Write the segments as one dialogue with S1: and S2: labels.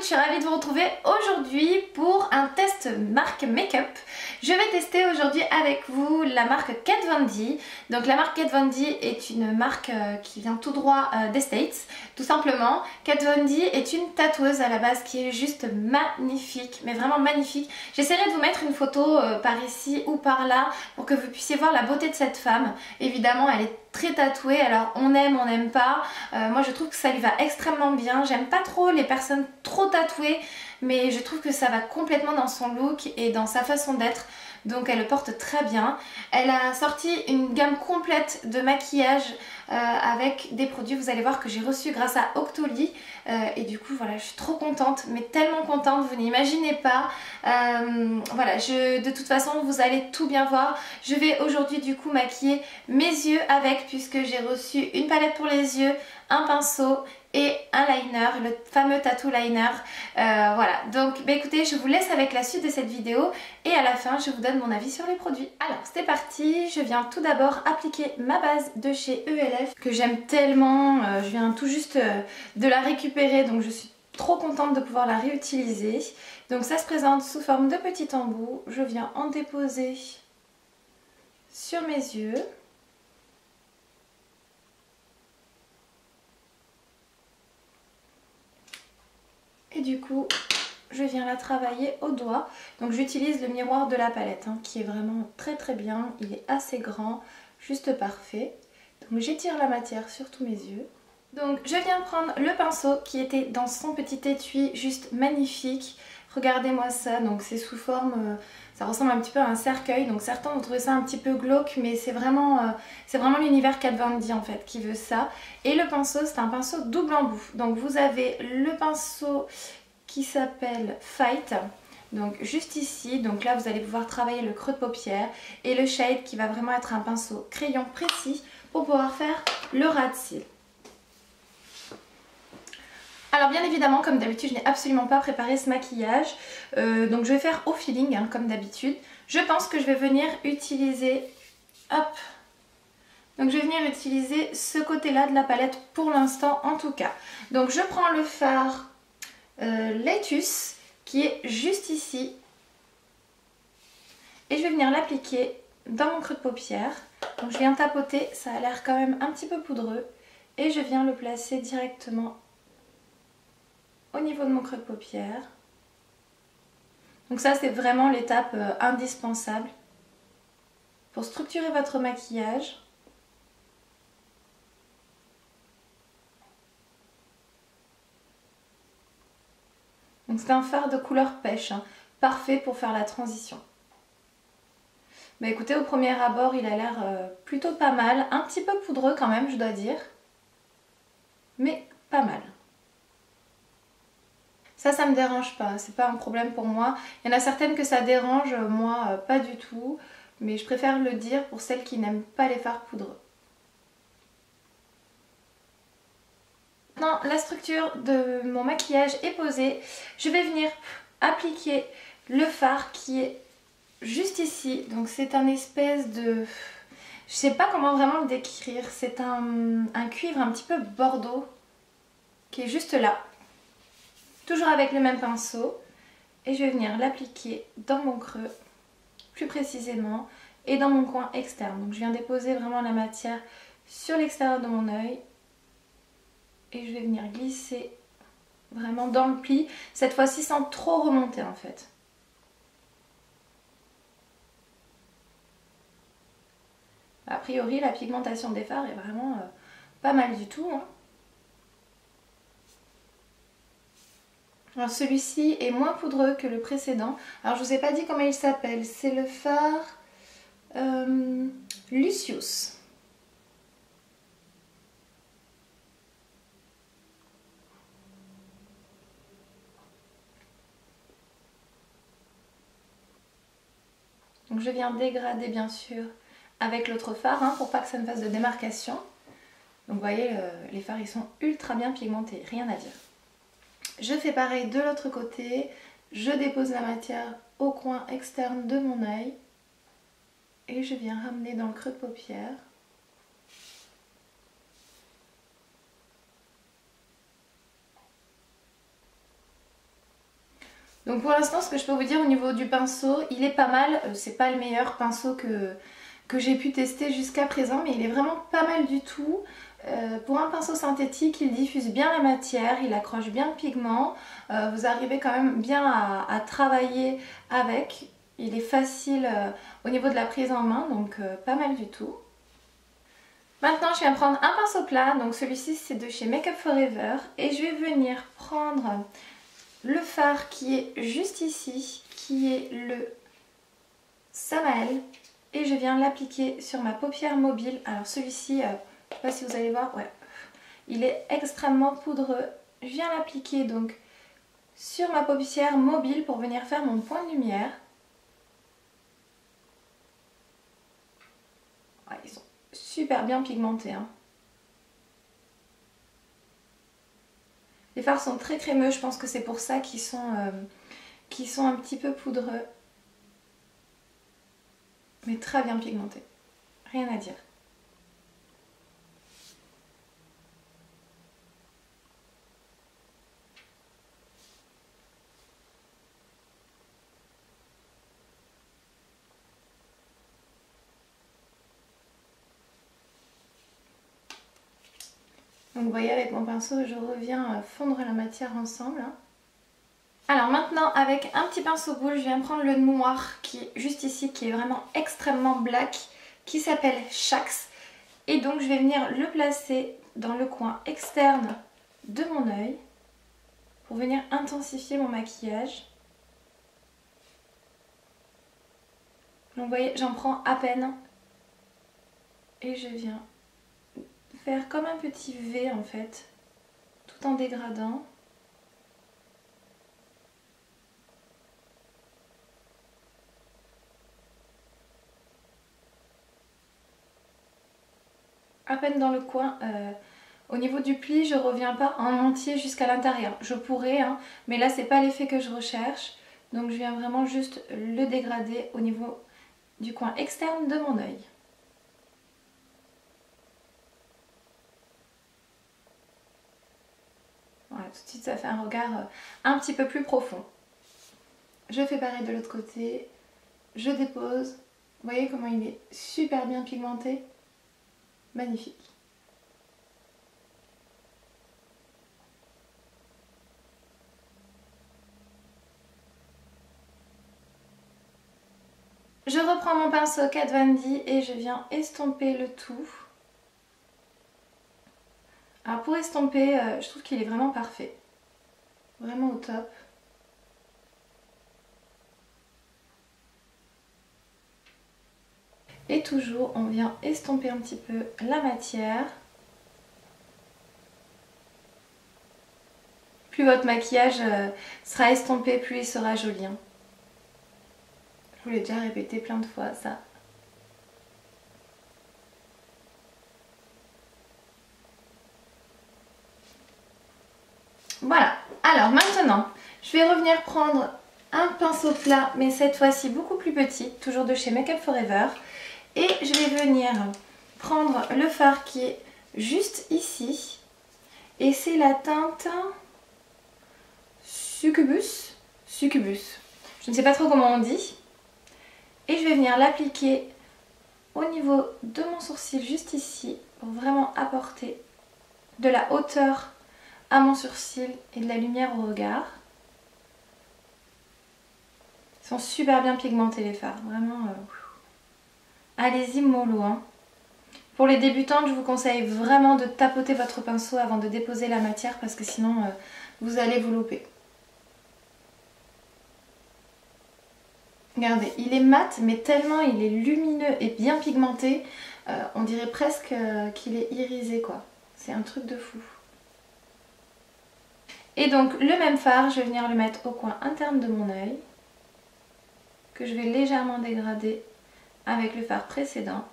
S1: je suis ravie de vous retrouver aujourd'hui pour un test marque make-up. Je vais tester aujourd'hui avec vous la marque Kat Von D. Donc la marque Kat Von D est une marque qui vient tout droit des States, tout simplement. Kat Von D est une tatoueuse à la base qui est juste magnifique, mais vraiment magnifique. J'essaierai de vous mettre une photo par ici ou par là pour que vous puissiez voir la beauté de cette femme. Évidemment, elle est très tatouée, alors on aime, on n'aime pas. Moi je trouve que ça lui va extrêmement bien. J'aime pas trop les personnes trop tatouées, mais je trouve que ça va complètement dans son look et dans sa façon d'être. Donc elle le porte très bien. Elle a sorti une gamme complète de maquillage avec des produits, vous allez voir, que j'ai reçus grâce à Octoly. Et du coup voilà, je suis trop contente, mais tellement contente, vous n'imaginez pas. Voilà, de toute façon vous allez tout bien voir. Je vais aujourd'hui du coup maquiller mes yeux avec, puisque j'ai reçu une palette pour les yeux, un pinceau et un liner, le fameux tattoo liner. Voilà, donc bah écoutez, je vous laisse avec la suite de cette vidéo et à la fin je vous donne mon avis sur les produits. Alors c'est parti, je viens tout d'abord appliquer ma base de chez ELF que j'aime tellement. Je viens tout juste de la récupérer, donc je suis trop contente de pouvoir la réutiliser. Donc ça se présente sous forme de petits embouts. Je viens en déposer sur mes yeux. Et du coup, je viens la travailler au doigt. Donc j'utilise le miroir de la palette qui est vraiment très bien. Il est assez grand, juste parfait. Donc j'étire la matière sur tous mes yeux. Donc je viens prendre le pinceau qui était dans son petit étui, juste magnifique. Regardez-moi ça, donc c'est sous forme, ça ressemble un petit peu à un cercueil. Donc certains vont trouver ça un petit peu glauque, mais c'est vraiment l'univers Kat Von D en fait qui veut ça. Et le pinceau, c'est un pinceau double embout. Donc vous avez le pinceau qui s'appelle Fight, donc juste ici. Donc là vous allez pouvoir travailler le creux de paupière, et le shade qui va vraiment être un pinceau crayon précis pour pouvoir faire le ras de cils. Alors bien évidemment, comme d'habitude, je n'ai absolument pas préparé ce maquillage, donc je vais faire au feeling comme d'habitude. Je pense que je vais venir utiliser, hop, donc je vais venir utiliser ce côté-là de la palette pour l'instant en tout cas. Donc je prends le fard Lettuce qui est juste ici, et je vais venir l'appliquer dans mon creux de paupière. Donc je viens tapoter, ça a l'air quand même un petit peu poudreux, et je viens le placer directement au niveau de mon creux de paupière. Donc ça c'est vraiment l'étape indispensable pour structurer votre maquillage. Donc c'est un fard de couleur pêche, parfait pour faire la transition. Bah écoutez, au premier abord il a l'air plutôt pas mal, un petit peu poudreux quand même je dois dire, mais pas mal. Ça me dérange pas, c'est pas un problème pour moi. Il y en a certaines que ça dérange, moi pas du tout. Mais je préfère le dire pour celles qui n'aiment pas les fards poudreux. Maintenant, la structure de mon maquillage est posée. Je vais venir appliquer le fard qui est juste ici. Donc c'est un espèce de... Je sais pas comment vraiment le décrire. C'est un cuivre un petit peu bordeaux qui est juste là. Toujours avec le même pinceau, et je vais venir l'appliquer dans mon creux, plus précisément, et dans mon coin externe. Donc je viens déposer vraiment la matière sur l'extérieur de mon œil, et je vais venir glisser vraiment dans le pli, cette fois-ci sans trop remonter en fait. A priori la pigmentation des fards est vraiment pas mal du tout. Alors celui-ci est moins poudreux que le précédent. Alors je vous ai pas dit comment il s'appelle. C'est le fard Lucius. Donc je viens dégrader bien sûr avec l'autre fard pour pas que ça ne fasse de démarcation. Donc vous voyez, les fards ils sont ultra bien pigmentés, rien à dire. Je fais pareil de l'autre côté, je dépose la matière au coin externe de mon œil et je viens ramener dans le creux de paupière. Donc pour l'instant, ce que je peux vous dire au niveau du pinceau, il est pas mal. C'est pas le meilleur pinceau que j'ai pu tester jusqu'à présent, mais il est vraiment pas mal du tout. Pour un pinceau synthétique, il diffuse bien la matière, il accroche bien le pigment. Vous arrivez quand même bien à travailler avec. Il est facile au niveau de la prise en main, donc pas mal du tout. Maintenant, je viens prendre un pinceau plat, donc celui-ci c'est de chez Make Up For Ever. Et je vais venir prendre le fard qui est juste ici, qui est le Samael. Et je viens l'appliquer sur ma paupière mobile. Alors celui-ci, je ne sais pas si vous allez voir, ouais, il est extrêmement poudreux. Je viens l'appliquer donc sur ma paupière mobile pour venir faire mon point de lumière. Ouais, ils sont super bien pigmentés, hein. Les fards sont très crémeux, je pense que c'est pour ça qu'ils sont un petit peu poudreux. Mais très bien pigmentés. Rien à dire. Donc vous voyez, avec mon pinceau, je reviens fondre la matière ensemble. Alors maintenant, avec un petit pinceau boule, je viens prendre le noir qui est juste ici, qui est vraiment extrêmement black, qui s'appelle Shax. Et donc je vais venir le placer dans le coin externe de mon œil pour venir intensifier mon maquillage. Donc vous voyez, j'en prends à peine et je viens faire comme un petit V en fait, tout en dégradant. À peine dans le coin. Au niveau du pli, je reviens pas en entier jusqu'à l'intérieur. Je pourrais, hein, mais là c'est pas l'effet que je recherche. Donc je viens vraiment juste le dégrader au niveau du coin externe de mon œil. Voilà, tout de suite ça fait un regard un petit peu plus profond. Je fais pareil de l'autre côté. Je dépose. Vous voyez comment il est super bien pigmenté. Magnifique. Je reprends mon pinceau Kat Von D et je viens estomper le tout. Alors pour estomper, je trouve qu'il est vraiment parfait. Vraiment au top. Et toujours, on vient estomper un petit peu la matière. Plus votre maquillage sera estompé, plus il sera joli, hein. Je vous l'ai déjà répété plein de fois, ça. Voilà. Alors maintenant, je vais revenir prendre un pinceau plat, mais cette fois-ci beaucoup plus petit, toujours de chez Make Up For Ever. Et je vais venir prendre le fard qui est juste ici. Et c'est la teinte Succubus. Succubus. Je ne sais pas trop comment on dit. Et je vais venir l'appliquer au niveau de mon sourcil juste ici pour vraiment apporter de la hauteur à mon sourcil et de la lumière au regard. Ils sont super bien pigmentés les fards, vraiment. Allez-y mollo, hein. Pour les débutantes, je vous conseille vraiment de tapoter votre pinceau avant de déposer la matière parce que sinon vous allez vous louper. Regardez, il est mat mais tellement il est lumineux et bien pigmenté, on dirait presque qu'il est irisé quoi. C'est un truc de fou. Et donc le même fard, je vais venir le mettre au coin interne de mon œil, que je vais légèrement dégrader avec le fard précédent.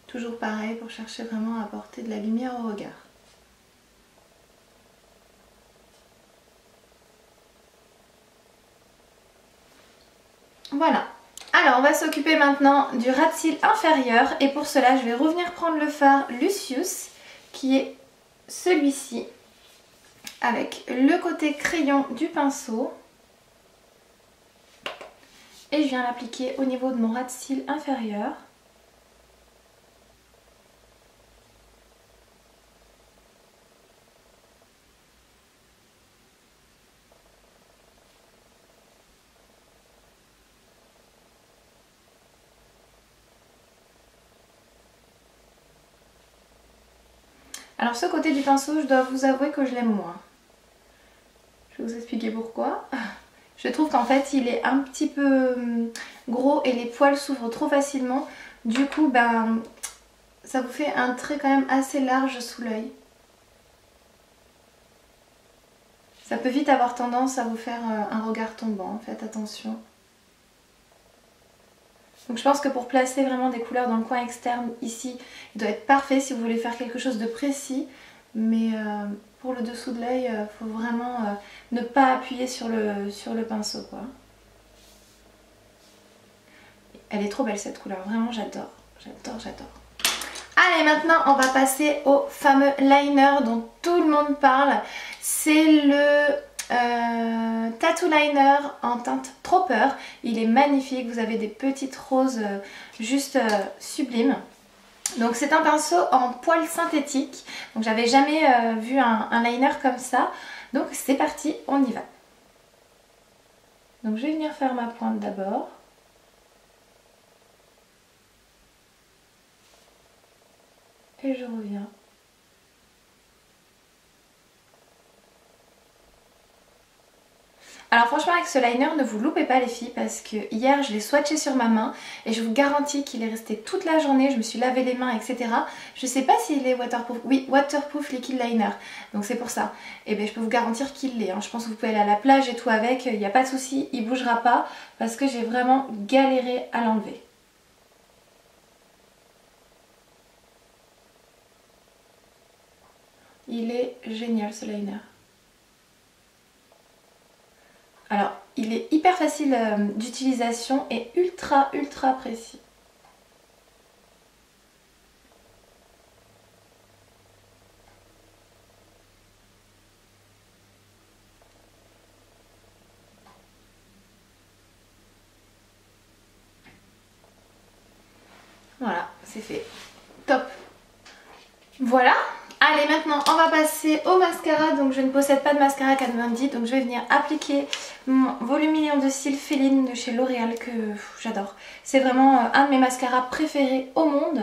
S1: Toujours pareil pour chercher vraiment à apporter de la lumière au regard. Voilà. Alors on va s'occuper maintenant du ras de cils inférieur et pour cela je vais revenir prendre le fard Lucius qui est celui-ci avec le côté crayon du pinceau et je viens l'appliquer au niveau de mon ras de cils inférieur. Alors ce côté du pinceau, je dois vous avouer que je l'aime moins. Je vais vous expliquer pourquoi. Je trouve qu'en fait il est un petit peu gros et les poils s'ouvrent trop facilement. Du coup ben ça vous fait un trait quand même assez large sous l'œil. Ça peut vite avoir tendance à vous faire un regard tombant, faites attention. Donc je pense que pour placer vraiment des couleurs dans le coin externe ici, il doit être parfait si vous voulez faire quelque chose de précis. Mais pour le dessous de l'œil, il faut vraiment ne pas appuyer sur le pinceau, quoi. Elle est trop belle cette couleur, vraiment j'adore, j'adore, j'adore. Allez, maintenant on va passer au fameux liner dont tout le monde parle. C'est le Tattoo Liner en teinte Tropper. Il est magnifique, vous avez des petites roses juste sublimes. Donc c'est un pinceau en poils synthétique. Donc j'avais jamais vu un liner comme ça. Donc c'est parti, on y va. Donc je vais venir faire ma pointe d'abord. Et je reviens. Alors franchement avec ce liner ne vous loupez pas les filles parce que hier je l'ai swatché sur ma main et je vous garantis qu'il est resté toute la journée, je me suis lavé les mains etc. Je sais pas s'il est waterproof, oui waterproof liquid liner, donc c'est pour ça. Et bien je peux vous garantir qu'il l'est, hein. Je pense que vous pouvez aller à la plage et tout avec, il n'y a pas de souci, il bougera pas parce que j'ai vraiment galéré à l'enlever. Il est génial ce liner. Alors, il est hyper facile d'utilisation et ultra précis. Voilà, c'est fait. Top. Voilà. Allez, maintenant on va passer au mascara. Donc je ne possède pas de mascara Kat Von D, donc je vais venir appliquer mon Voluminium de cils Féline de chez L'Oréal que j'adore. C'est vraiment un de mes mascaras préférés au monde.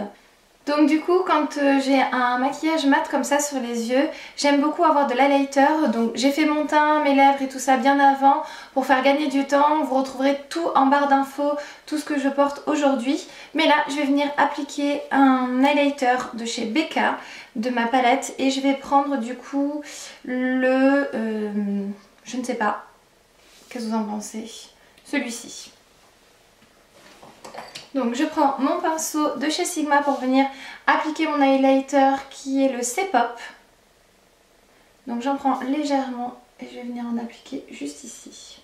S1: Donc du coup quand j'ai un maquillage mat comme ça sur les yeux, j'aime beaucoup avoir de l'highlighter. Donc j'ai fait mon teint, mes lèvres et tout ça bien avant pour faire gagner du temps. Vous retrouverez tout en barre d'infos, tout ce que je porte aujourd'hui. Mais là je vais venir appliquer un highlighter de chez Becca, de ma palette. Et je vais prendre du coup le... je ne sais pas, qu'est-ce que vous en pensez? Celui-ci. Donc je prends mon pinceau de chez Sigma pour venir appliquer mon highlighter qui est le C-Pop. Donc j'en prends légèrement et je vais venir en appliquer juste ici.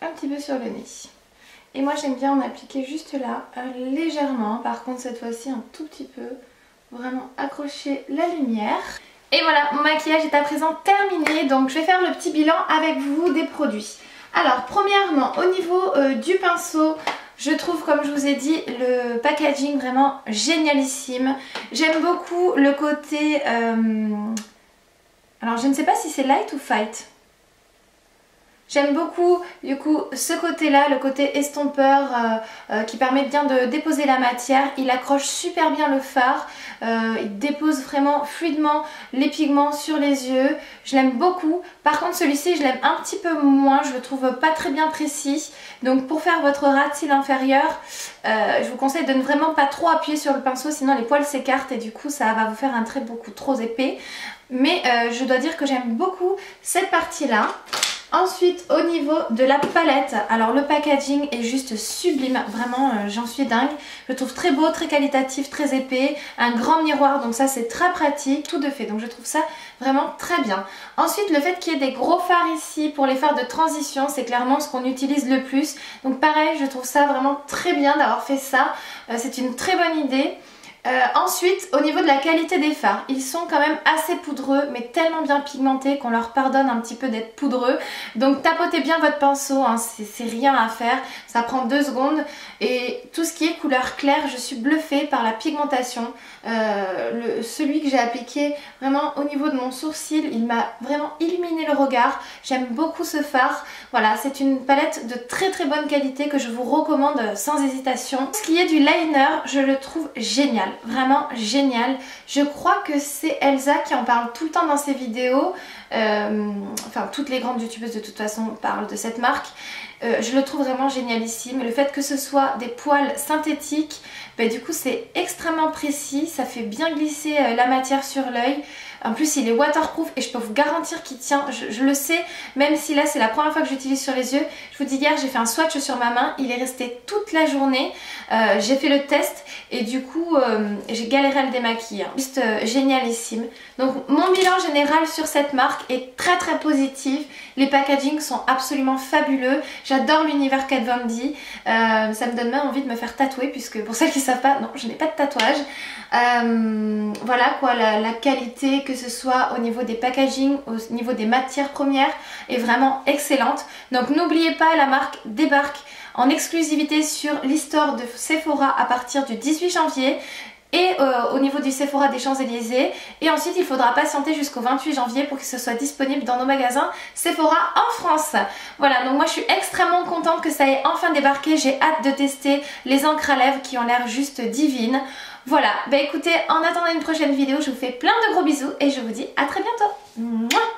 S1: Un petit peu sur le nez. Et moi j'aime bien en appliquer juste là, légèrement. Par contre cette fois-ci un tout petit peu. Vraiment accrocher la lumière. Et voilà, mon maquillage est à présent terminé. Donc je vais faire le petit bilan avec vous des produits. Alors premièrement au niveau du pinceau, je trouve comme je vous ai dit le packaging vraiment génialissime. J'aime beaucoup le côté... alors je ne sais pas si c'est light ou fight. J'aime beaucoup du coup ce côté là, le côté estompeur qui permet bien de déposer la matière. Il accroche super bien le fard, il dépose vraiment fluidement les pigments sur les yeux. Je l'aime beaucoup. Par contre celui-ci je l'aime un petit peu moins, je le trouve pas très bien précis. Donc pour faire votre ras de cils inférieur, je vous conseille de ne vraiment pas trop appuyer sur le pinceau, sinon les poils s'écartent et du coup ça va vous faire un trait beaucoup trop épais. Mais je dois dire que j'aime beaucoup cette partie là. Ensuite au niveau de la palette, alors le packaging est juste sublime, vraiment j'en suis dingue. Je le trouve très beau, très qualitatif, très épais, un grand miroir donc ça c'est très pratique, tout de fait, donc je trouve ça vraiment très bien. Ensuite le fait qu'il y ait des gros fards ici pour les fards de transition, c'est clairement ce qu'on utilise le plus. Donc pareil, je trouve ça vraiment très bien d'avoir fait ça, c'est une très bonne idée. Ensuite, au niveau de la qualité des fards, ils sont quand même assez poudreux mais tellement bien pigmentés qu'on leur pardonne un petit peu d'être poudreux. Donc tapotez bien votre pinceau, hein, c'est rien à faire, ça prend 2 secondes. Et tout ce qui est couleur claire, je suis bluffée par la pigmentation. Celui que j'ai appliqué vraiment au niveau de mon sourcil, il m'a vraiment illuminé le regard. J'aime beaucoup ce fard. Voilà, c'est une palette de très très bonne qualité que je vous recommande sans hésitation. Ce qui est du liner, je le trouve génial. Vraiment génial. Je crois que c'est Elsa qui en parle tout le temps dans ses vidéos. Enfin, toutes les grandes youtubeuses de toute façon parlent de cette marque. Je le trouve vraiment génialissime. Le fait que ce soit des poils synthétiques, bah, du coup c'est extrêmement précis. Ça fait bien glisser la matière sur l'œil. En plus il est waterproof et je peux vous garantir qu'il tient, je le sais, même si là c'est la première fois que j'utilise sur les yeux. Je vous dis, hier j'ai fait un swatch sur ma main, il est resté toute la journée. J'ai fait le test et du coup j'ai galéré à le démaquiller. Juste génialissime. Donc mon bilan général sur cette marque est très très positif. Les packagings sont absolument fabuleux. J'adore l'univers Kat Von D. Ça me donne même envie de me faire tatouer, puisque pour celles qui ne savent pas, non, je n'ai pas de tatouage. Voilà quoi, la qualité, que ce soit au niveau des packaging, au niveau des matières premières, est vraiment excellente. Donc n'oubliez pas, la marque débarque en exclusivité sur l'e-store de Sephora à partir du 18 janvier. Et au niveau du Sephora des Champs-Élysées. Et ensuite il faudra patienter jusqu'au 28 janvier pour que ce soit disponible dans nos magasins Sephora en France. Voilà, donc moi je suis extrêmement contente que ça ait enfin débarqué. J'ai hâte de tester les encres à lèvres qui ont l'air juste divines. Voilà, bah écoutez, en attendant une prochaine vidéo, je vous fais plein de gros bisous et je vous dis à très bientôt. Mouah.